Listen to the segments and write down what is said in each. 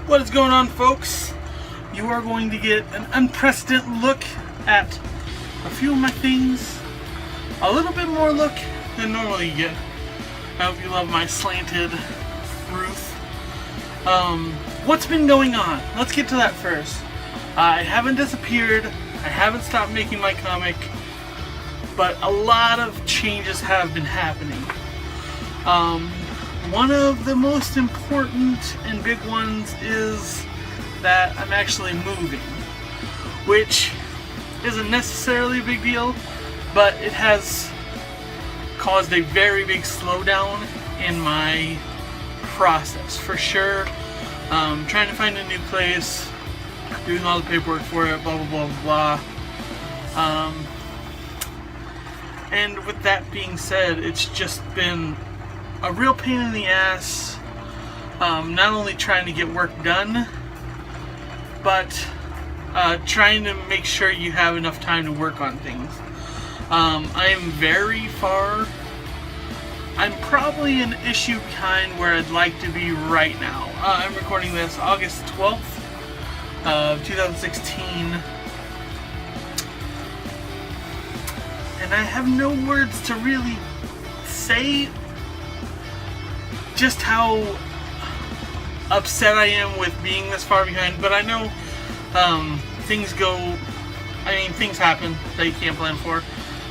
What is going on, folks? You are going to get an unprecedented look at a few of my things. A little bit more look than normally you get. I hope you love my slanted roof. What's been going on? Let's get to that first. I haven't disappeared. I haven't stopped making my comic. But a lot of changes have been happening. One of the most important and big ones is that I'm actually moving, which isn't necessarily a big deal, but it has caused a very big slowdown in my process, for sure. Trying to find a new place, doing all the paperwork for it, blah, blah, blah, blah, blah. And with that being said, it's just been a real pain in the ass, not only trying to get work done, but trying to make sure you have enough time to work on things. I am very far. I'm probably an issue behind where I'd like to be right now. I'm recording this August 12th of 2016. And I have no words to really say just how upset I am with being this far behind. But I know things happen that you can't plan for.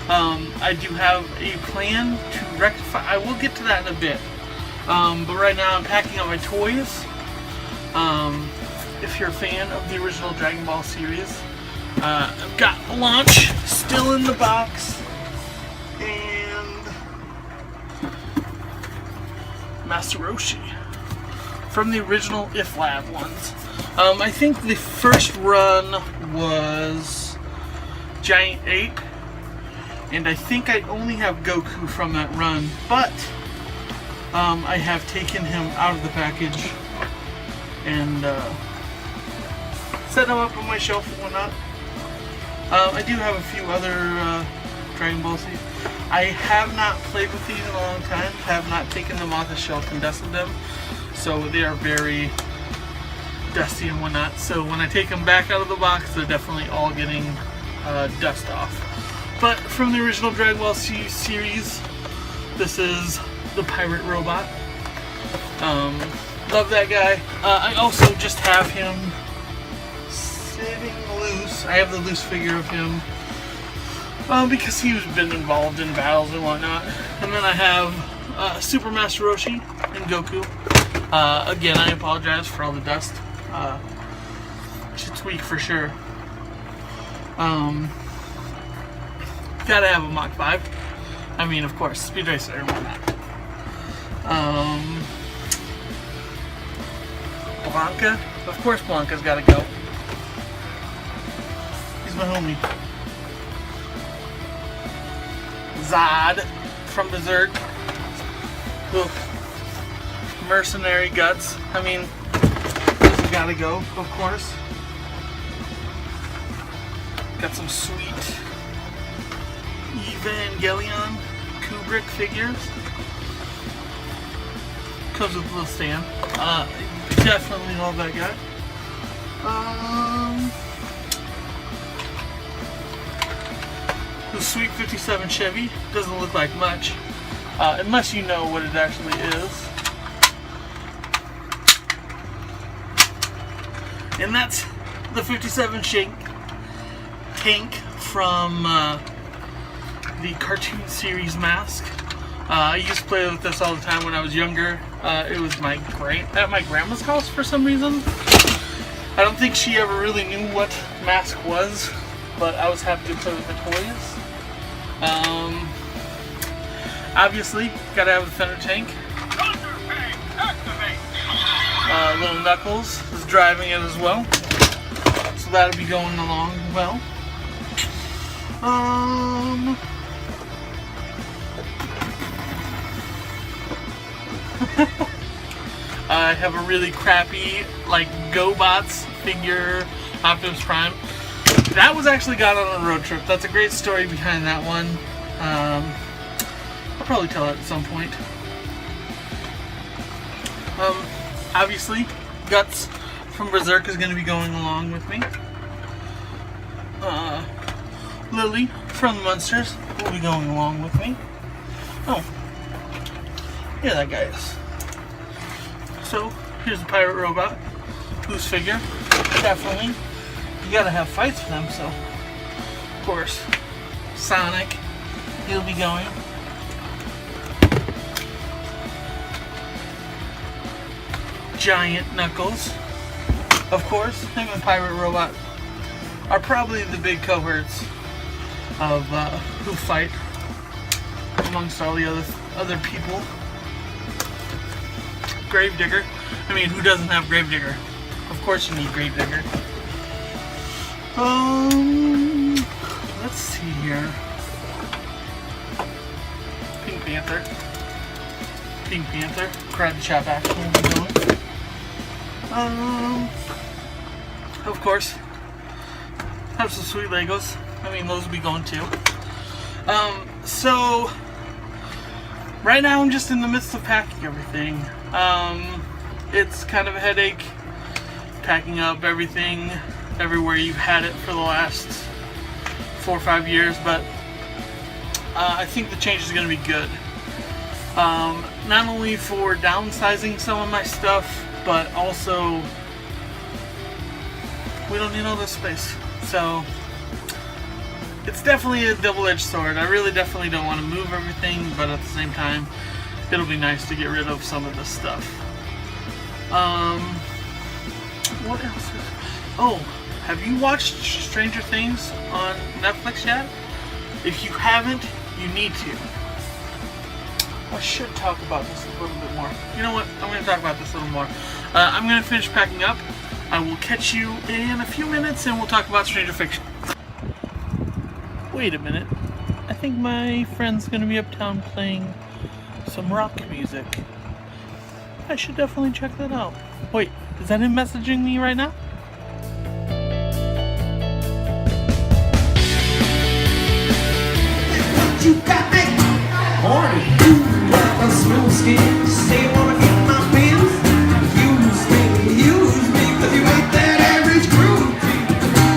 I do have a plan to rectify. I will get to that in a bit. But right now I'm packing up my toys. If you're a fan of the original Dragon Ball series, I've got Launch still in the box, and Master Roshi from the original If Lab ones. I think the first run was Giant Ape, and I think I only have Goku from that run, but I have taken him out of the package and set him up on my shelf and whatnot. I do have a few other Dragon Ball Z. I have not played with these in a long time, have not taken them off the shelf and dusted them, so they are very dusty and whatnot. So when I take them back out of the box, they're definitely all getting dust off. But from the original Dragon Ball Z series, this is the Pirate Robot. Love that guy. I also just have him sitting loose. I have the loose figure of him because he's been involved in battles and whatnot. And then I have Super Master Roshi and Goku. Again, I apologize for all the dust. It's weak for sure. Gotta have a Mach 5. I mean, of course, Speed Racer and whatnot. Blanca. Of course Blanca's gotta go. He's my homie. Zod from Berserk. Ugh. Mercenary guts. I mean, this has gotta go, of course. Got some sweet Evangelion Kubrick figures. Comes with a little stand. Definitely love that guy. The sweet 57 Chevy doesn't look like much, unless you know what it actually is. And that's the 57 tank from the cartoon series Mask. I used to play with this all the time when I was younger. It was at my grandma's house for some reason. I don't think she ever really knew what Mask was, but I was happy to play with the toys. Obviously, gotta have the Thunder Tank. Little Knuckles is driving it as well, so that'll be going along well. I have a really crappy, like, GoBots figure, Optimus Prime. That was actually got on a road trip. That's a great story behind that one. I'll probably tell it at some point. Obviously, Guts from Berserk is going to be going along with me. Lily from the Munsters will be going along with me. Oh, yeah, that guy is. So, here's the pirate robot, whose figure, definitely, you gotta have fights with them, so, of course, Sonic, he'll be going. Giant Knuckles, of course, him and Pirate Robot are probably the big cohorts of who fight amongst all the other people. Gravedigger. I mean, who doesn't have Gravedigger? Of course you need Gravedigger. Let's see here. Pink Panther. Pink Panther. Karate Chop action will be going. Of course, have some sweet Legos. I mean, those will be going too. So right now I'm just in the midst of packing everything. It's kind of a headache packing up everything everywhere you've had it for the last 4 or 5 years, but I think the change is going to be good. Not only for downsizing some of my stuff, but also we don't need all this space. So it's definitely a double-edged sword. I really definitely don't want to move everything, but at the same time, it'll be nice to get rid of some of this stuff. What else is... Oh, have you watched Stranger Things on Netflix yet? If you haven't, you need to. I should talk about this a little bit more. You know what? I'm going to talk about this a little more. I'm going to finish packing up. I will catch you in a few minutes and we'll talk about Stranger Fiction. Wait a minute. I think my friend's going to be uptown playing some rock music. I should definitely check that out. Wait, is that him messaging me right now? You got me horny. You got a smooth skin. Say you wanna get my pins. Use me, 'cause you ain't that average groove.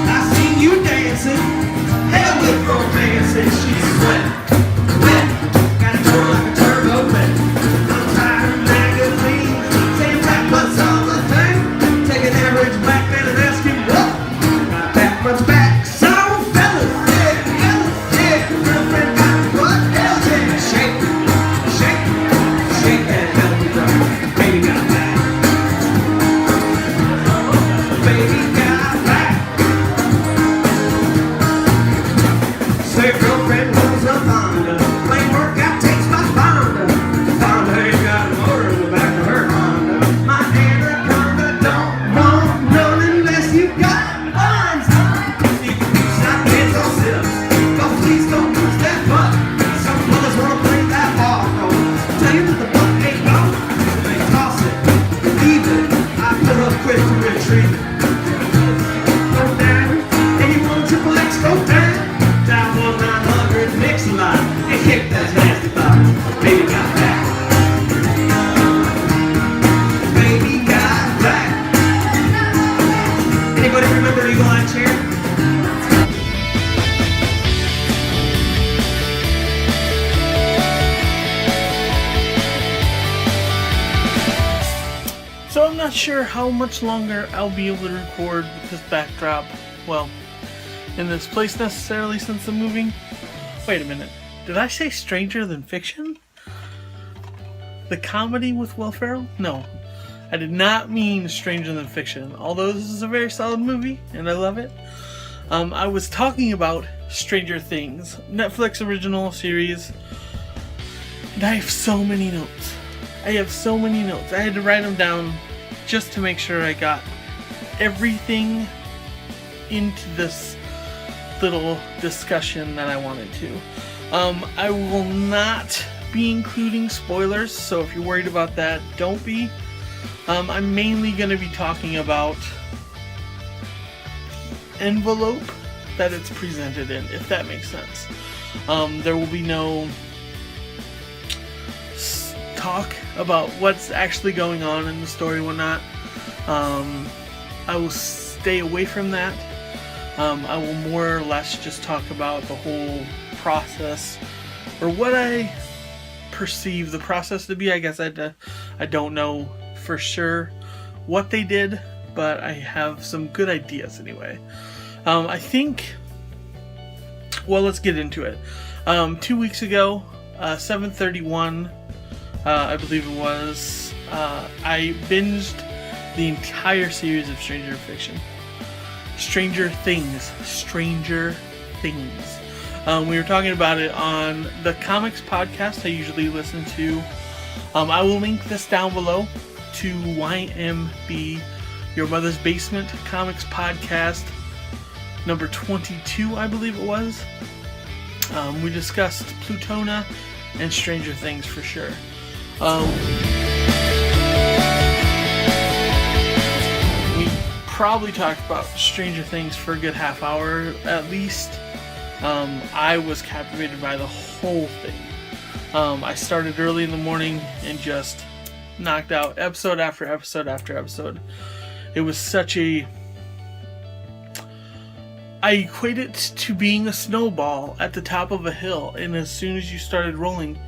I seen you dancing, hell with romancing. She's wet, wet, got a girl like a turbo wet. I'm tired of magazines, saying rap what's all the thing. Take an average black man and ask him what. Not that much back, so fellas, yeah, girlfriend got what? Hell yeah, shake, shake, shake that belly drum. Baby got back. Baby got back. Say girlfriend was a Honda. Plain workout takes my Honda. Honda ain't got a motor in the back of her Honda. My anaconda don't want none unless you got buns. You can do snap hands on sit-ups, but please don't push that butt. Some brothers wanna play that ball, no. Tell you that the butt ain't gone. They toss it, leave it. I put up quick to retrieve it. Go down, and you want triple X, go down. Dial 1-900 mix a lot and kick that nasty box. Baby got back. Baby got back. Anybody remember Eagle Eye Chair? So I'm not sure how much longer I'll be able to record with this backdrop, well, in this place necessarily since I'm moving. Wait a minute, did I say Stranger Than Fiction? The comedy with Will Ferrell? No, I did not mean Stranger Than Fiction, although this is a very solid movie and I love it. I was talking about Stranger Things, Netflix original series, and I have so many notes. I had to write them down just to make sure I got everything into this little discussion that I wanted to. I will not be including spoilers, so if you're worried about that, don't be. I'm mainly going to be talking about the envelope that it's presented in, if that makes sense. There will be no talk about what's actually going on in the story and whatnot. I will stay away from that. I will more or less just talk about the whole process, or what I perceive the process to be. I guess I don't know for sure what they did, but I have some good ideas anyway. I think, well, let's get into it. 2 weeks ago, 7/31, I believe it was, I binged the entire series of Stranger Things. We were talking about it on the comics podcast I usually listen to. I will link this down below to YMB, Your Mother's Basement Comics Podcast, number 22, I believe it was. We discussed Plutona and Stranger Things for sure. We probably talked about Stranger Things for a good half hour at least. I was captivated by the whole thing. I started early in the morning and just knocked out episode after episode after episode. It was such a... I equate it to being a snowball at the top of a hill, and as soon as you started rolling,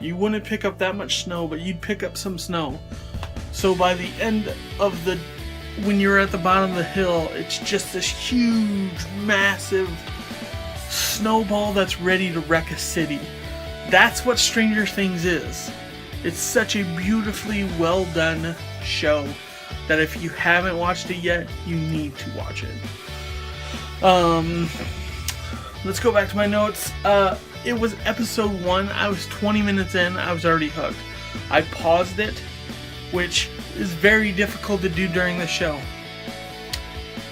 you wouldn't pick up that much snow, but you'd pick up some snow. So by the end of when you're at the bottom of the hill, it's just this huge, massive snowball that's ready to wreck a city. That's what Stranger Things is. It's such a beautifully well done show that if you haven't watched it yet, you need to watch it. Let's go back to my notes. It was episode 1. I was 20 minutes in. I was already hooked. I paused it, which is very difficult to do during the show.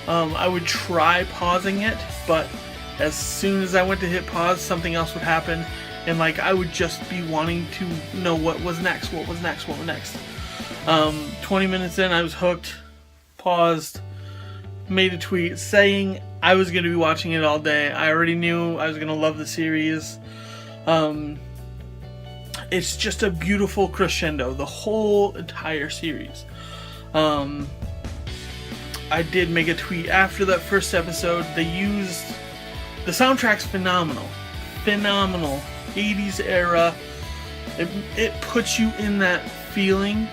I would try pausing it, but as soon as I went to hit pause, something else would happen, and I would just be wanting to know what was next. 20 minutes in, I was hooked. Paused. Made a tweet saying I was going to be watching it all day. I already knew I was going to love the series. It's just a beautiful crescendo, the whole entire series. I did make a tweet after that first episode. They used... The soundtrack's phenomenal. 80s era. It puts you in that feeling.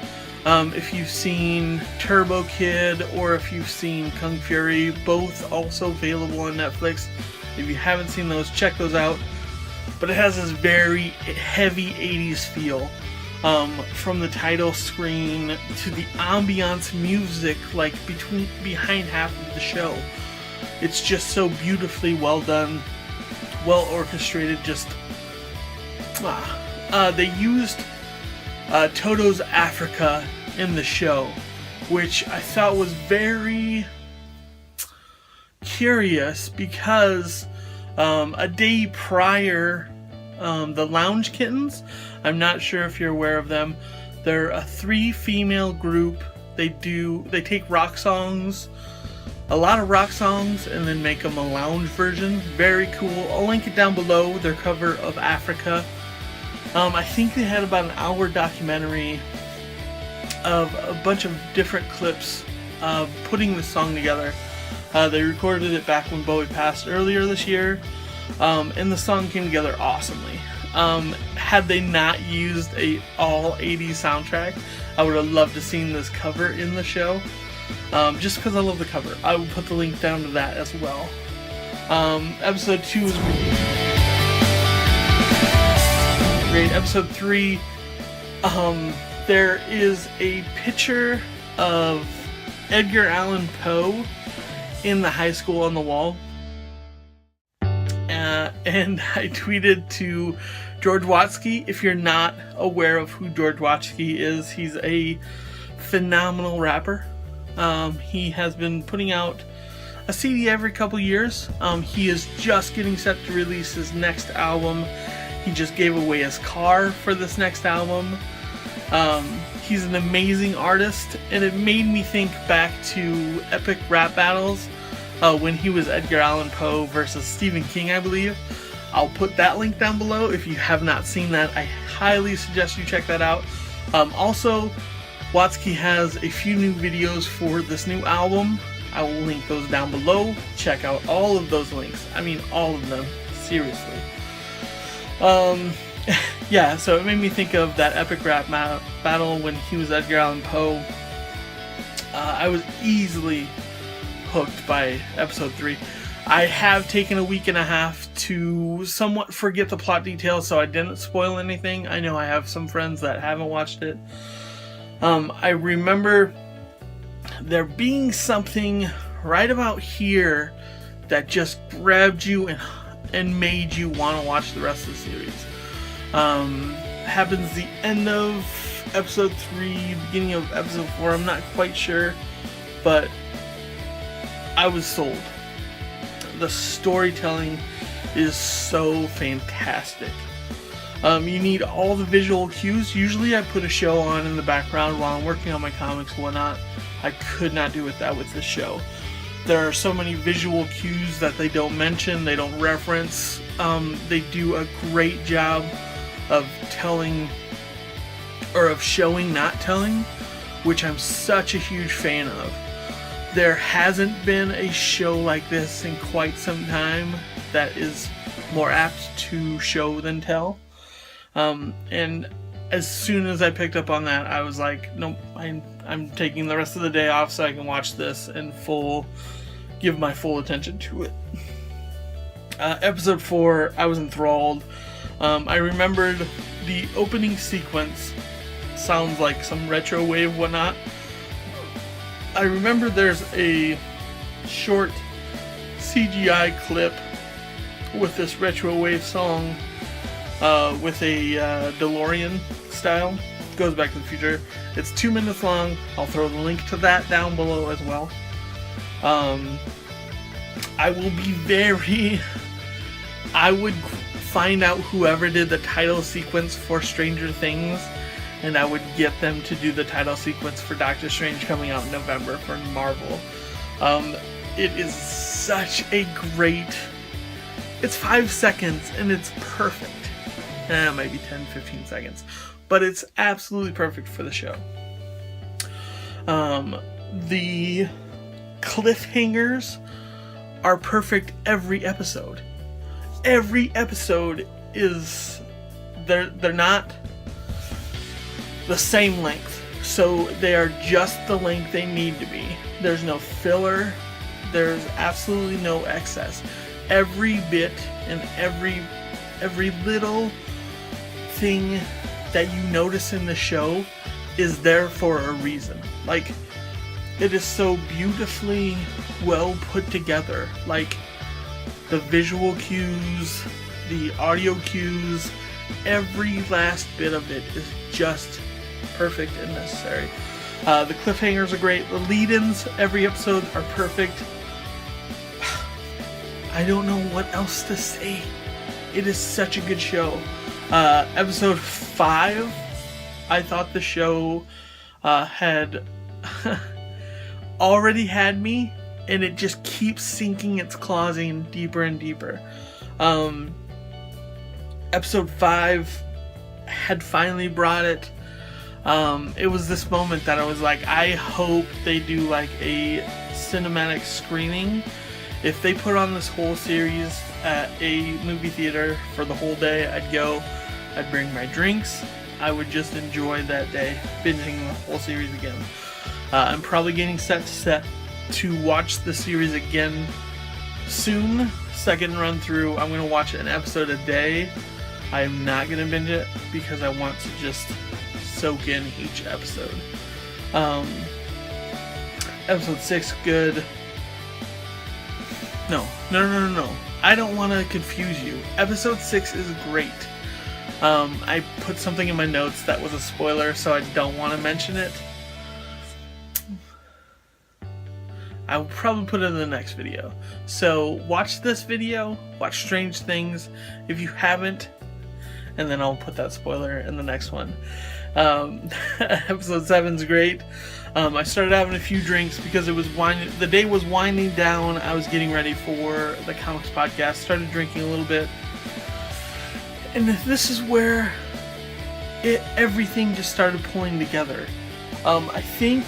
If you've seen Turbo Kid or if you've seen Kung Fury, both also available on Netflix. If you haven't seen those, check those out. But it has this very heavy 80s feel. From the title screen to the ambiance music, behind half of the show. It's just so beautifully well done, well orchestrated. They used Toto's Africa in the show, which I thought was very curious because a day prior, the Lounge Kittens, I'm not sure if you're aware of them, they're a 3-female group. They take rock songs, a lot of rock songs, and then make them a lounge version. Very cool. I'll link it down below, their cover of Africa. I think they had about an hour documentary of a bunch of different clips of putting the song together. They recorded it back when Bowie passed earlier this year, and the song came together awesomely. Had they not used a all 80s soundtrack, I would have loved to seen this cover in the show, just because I love the cover. I will put the link down to that as well. Episode 2 is great. Episode 3, there is a picture of Edgar Allan Poe in the high school on the wall. And I tweeted to George Watsky. If you're not aware of who George Watsky is, he's a phenomenal rapper. He has been putting out a CD every couple years. He is just getting set to release his next album. He just gave away his car for this next album. He's an amazing artist, and it made me think back to epic rap battles when he was Edgar Allan Poe versus Stephen King, I believe. I'll put that link down below. If you have not seen that, I highly suggest you check that out. Also, Watsky has a few new videos for this new album. I will link those down below. Check out all of those links. I mean, all of them. Seriously. Yeah, so it made me think of that epic rap battle when he was Edgar Allan Poe. I was easily hooked by episode 3. I have taken a week and a half to somewhat forget the plot details, so I didn't spoil anything. I know I have some friends that haven't watched it. I remember there being something right about here that just grabbed you and made you want to watch the rest of the series. Happens the end of episode 3, beginning of episode 4, I'm not quite sure, but I was sold. The storytelling is so fantastic. You need all the visual cues. Usually I put a show on in the background while I'm working on my comics and whatnot. I could not do that with this show. There are so many visual cues that they don't mention, they don't reference. They do a great job of telling, or of showing, not telling, which I'm such a huge fan of. There hasn't been a show like this in quite some time that is more apt to show than tell. And as soon as I picked up on that, I was like, nope, I'm taking the rest of the day off so I can watch this and give my full attention to it. Episode 4, I was enthralled. I remembered the opening sequence sounds like some retro wave whatnot. I remember there's a short CGI clip with this retro wave song with a DeLorean style. Goes Back to the Future. It's 2 minutes long. I'll throw the link to that down below as well. I would find out whoever did the title sequence for Stranger Things, and I would get them to do the title sequence for Doctor Strange coming out in November for Marvel. It is such a great... It's 5 seconds and it's perfect. Maybe 10-15 seconds. But it's absolutely perfect for the show. The cliffhangers are perfect every episode. Every episode is... They're not the same length. So they are just the length they need to be. There's no filler. There's absolutely no excess. Every bit and every little thing that you notice in the show is there for a reason. Like, it is so beautifully well put together. Like, the visual cues, the audio cues, every last bit of it is just perfect and necessary. The cliffhangers are great. The lead-ins every episode are perfect. I don't know what else to say. It is such a good show. Episode 5, I thought the show had already had me, and it just keeps sinking its claws in deeper and deeper. Episode 5 had finally brought it. It was this moment that I was like, I hope they do like a cinematic screening. If they put on this whole series at a movie theater for the whole day, I'd go, I'd bring my drinks, I would just enjoy that day, binging the whole series again. I'm probably getting set to watch the series again soon. Second run through, I'm going to watch an episode a day. I'm not going to binge it because I want to just soak in each episode. Episode 6, good. No. I don't want to confuse you. Episode 6 is great. I put something in my notes that was a spoiler, so I don't want to mention it. I will probably put it in the next video. So watch this video, watch Strange Things if you haven't, and then I'll put that spoiler in the next one. Episode 7 is great. I started having a few drinks because it was the day was winding down. I was getting ready for the comics podcast. Started drinking a little bit, and this is where everything just started pulling together. I think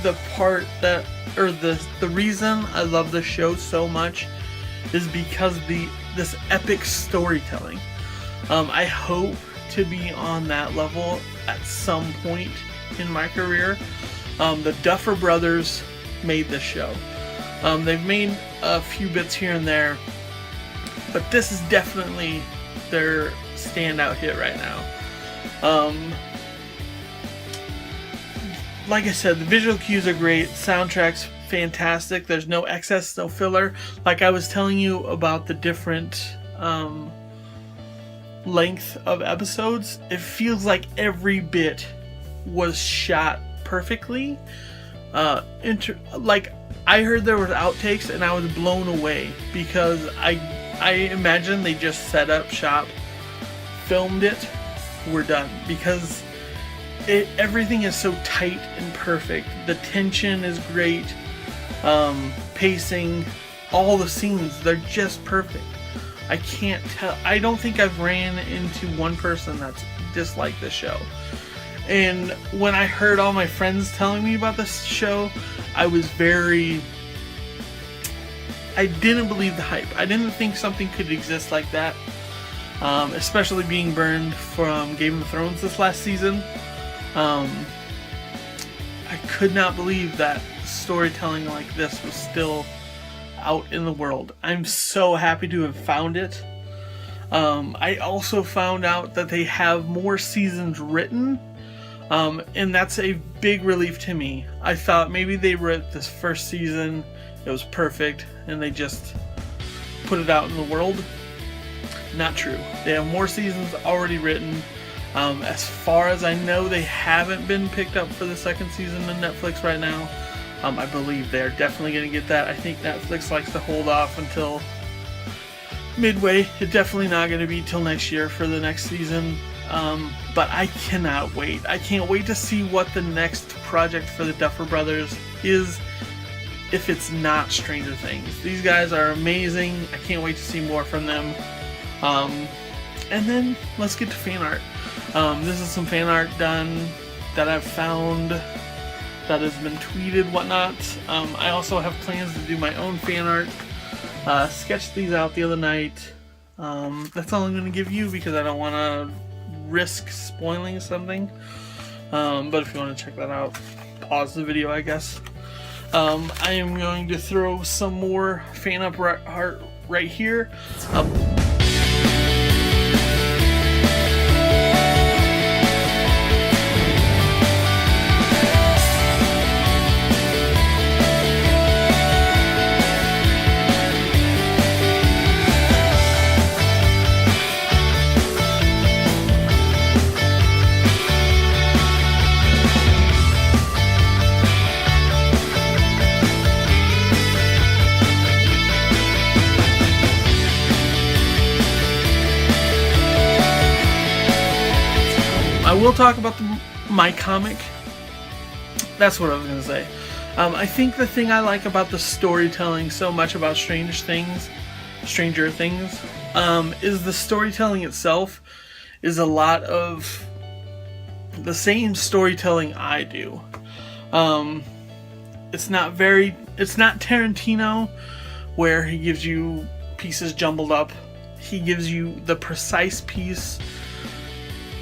the part that, or the reason I love the show so much is because this epic storytelling. I hope to be on that level at some point in my career. The Duffer Brothers made this show. They've made a few bits here and there, but this is definitely their standout hit right now. Like I said, the visual cues are great, soundtrack's fantastic, there's no excess, no filler. Like I was telling you about the different length of episodes, it feels like every bit was shot perfectly. Like I heard there was outtakes and I was blown away because I imagine they just set up shop, filmed it, we're done, because everything is so tight and perfect. The tension is great, pacing, all the scenes, they're just perfect. I can't tell, I don't think I've ran into one person that's disliked the show. And when I heard all my friends telling me about this show, I didn't believe the hype. I didn't think something could exist like that, especially being burned from Game of Thrones this last season. I could not believe that storytelling like this was still out in the world. I'm so happy to have found it. I also found out that they have more seasons written, and that's a big relief to me. I thought maybe they wrote this first season, it was perfect, and they just put it out in the world. Not true. They have more seasons already written. As far as I know, they haven't been picked up for the second season on Netflix right now. I believe they're definitely going to get that. I think Netflix likes to hold off until midway. It's definitely not going to be till next year for the next season. But I cannot wait. I can't wait to see what the next project for the Duffer Brothers is, if it's not Stranger Things. These guys are amazing. I can't wait to see more from them. And then let's get to fan art. This is some fan art done that I've found that has been tweeted, whatnot. I also have plans to do my own fan art. Sketched these out the other night. That's all I'm going to give you because I don't want to risk spoiling something. But if you want to check that out, pause the video, I guess. I am going to throw some more fan art right here. I will talk about my comic. That's what I was going to say. I think the thing I like about the storytelling so much about Stranger Things, is the storytelling itself is a lot of the same storytelling I do. It's not Tarantino where he gives you pieces jumbled up. He gives you the precise piece,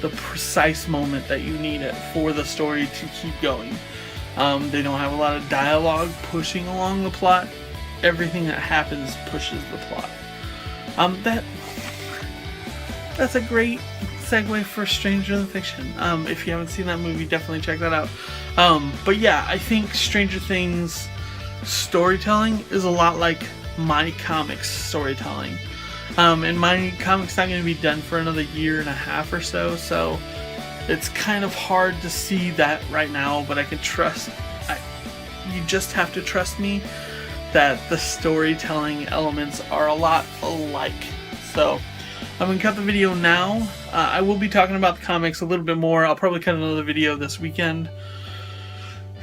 the precise moment that you need it for the story to keep going. They don't have a lot of dialogue pushing along the plot. Everything that happens pushes the plot. That's a great segue for Stranger Than Fiction. If you haven't seen that movie, definitely check that out. But yeah, I think Stranger Things storytelling is a lot like my comics storytelling. And my comic's not going to be done for another year and a half or so, so it's kind of hard to see that right now, but I can trust, you just have to trust me that the storytelling elements are a lot alike. So I'm going to cut the video now. I will be talking about the comics a little bit more. I'll probably cut another video this weekend,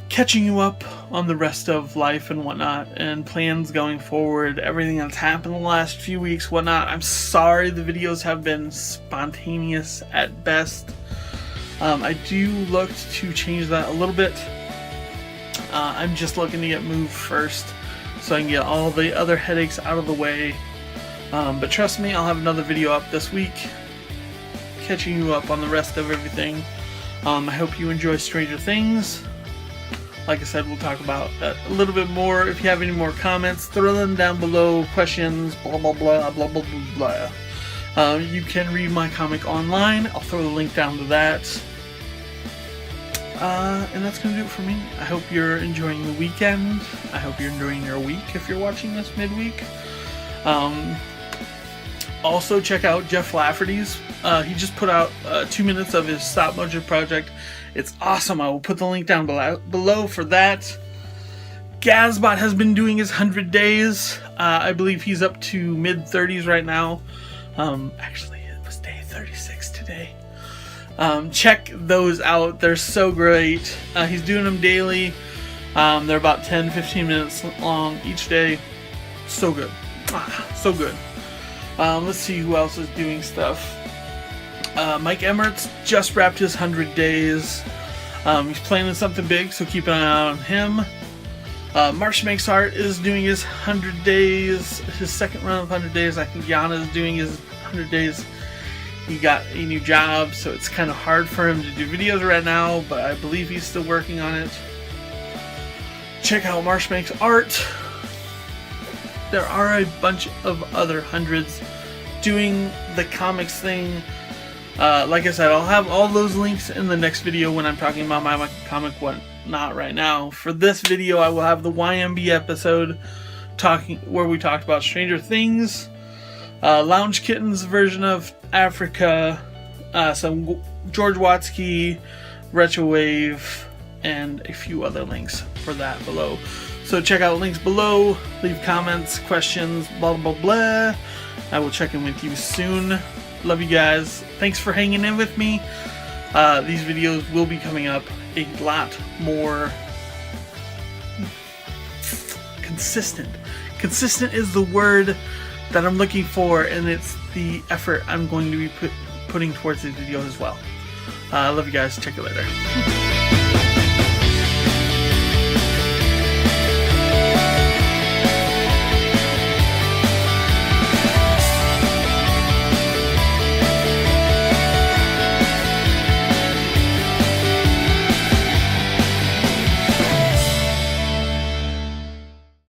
catching you up on the rest of life and whatnot, and plans going forward, everything that's happened the last few weeks, whatnot. I'm sorry the videos have been spontaneous at best. I do look to change that a little bit. I'm just looking to get moved first so I can get all the other headaches out of the way. But trust me, I'll have another video up this week catching you up on the rest of everything. I hope you enjoy Stranger Things. Like I said, we'll talk about that a little bit more. If you have any more comments, throw them down below. Questions, blah blah blah blah blah blah blah. You can read my comic online. I'll throw the link down to that. And that's going to do it for me. I hope you're enjoying the weekend. I hope you're enjoying your week if you're watching this midweek. Also, check out Jeff Lafferty's. He just put out 2 minutes of his stop motion project. It's awesome. I will put the link down below for that. Gazbot has been doing his 100 days. I believe he's up to mid-30s right now. Actually, it was day 36 today. Check those out. They're so great. He's doing them daily. They're about 10-15 minutes long each day. So good. So good. Let's see who else is doing stuff. Mike Emmert's just wrapped his 100 days. He's planning something big, so keep an eye on him. Marsh Makes Art is doing his 100 days, his second run of 100 days. I think Yana is doing his 100 days. He got a new job, so it's kind of hard for him to do videos right now, but I believe he's still working on it. Check out Marsh Makes Art. There are a bunch of other hundreds doing the comics thing. Like I said, I'll have all those links in the next video when I'm talking about my comic whatnot right now. For this video, I will have the YMB episode where we talked about Stranger Things, Lounge Kitten's version of Africa, some George Watsky, Retrowave, and a few other links for that below. So check out the links below, leave comments, questions, blah blah blah. I will check in with you soon. Love you guys. Thanks for hanging in with me. These videos will be coming up a lot more consistent. Consistent is the word that I'm looking for, and it's the effort I'm going to be putting towards these videos as well. Love you guys. Check you later.